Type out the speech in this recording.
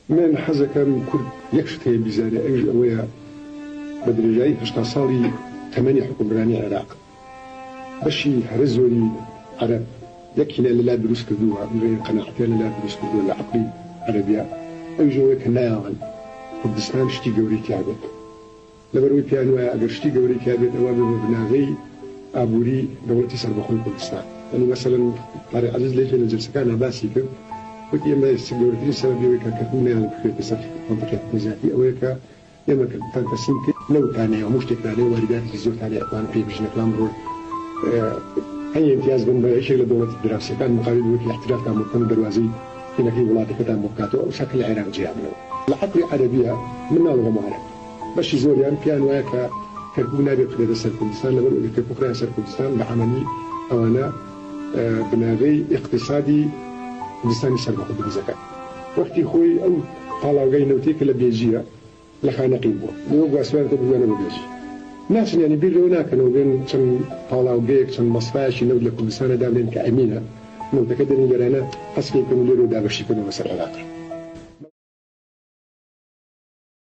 من حەزەکەم کورد یەک شت هەیە بیزارێ ئەوش ئەوەیە بە درێژایی 80 ساڵی تەمەنی حکومرانی عێراق بەشی هەرە زۆری عەرەب یەکینە لەلا دروست کردووە بڵێن قەناعەتیان لەلا دروست کردووە لە عەقڵی عەرەبیە ئەوش ئەوەیە کە نایەڵن کوردستان شتی گەورەی تیا بێت لەبەرەوەی پیان وایە ئەگەر شتی گەورەی تیا بێت ئەوە بە بناغەی ئابووری دەوڵەتی سەربەخۆی کوردستان يعني مثلا طارق عزيز ليجي للجلسكان عباسي كم وكي يما السيجورتي سبب يوكا كتبنا يعني بخير بسبب منطقة نزاتي أو يكا يما كان تسمك لو تاني أو مشتك عليه واردات الزور تاني أقوان في بجنة الأمر أي امتياز من شيء لدولة الدراسة كان مقابل وكي احتراف كان مكان دروازي هنا في ولاية كتاب مكاتو أو شكل العراق جاء منه العقل العربية من نالغة معنا باش زور يعني كان وياك كربونا بقدر سر كردستان لبرو في بكرة سر كردستان بعملي أو أنا بناغي اقتصادي كردستاني سربخو بزكاة وقتی خوی او طالاوغاي نوتيك لبيجيا لخانا قيبو نوغو اسوان تبوانا ببيجي ناس يعني بير لو ناكنو بين كان طالاوغايك كان مصفاشي نود لكردستان دابلين كأمينة نو تكدني جرانا حسكي كانوا ليرو دابشي كانوا مسر علاقة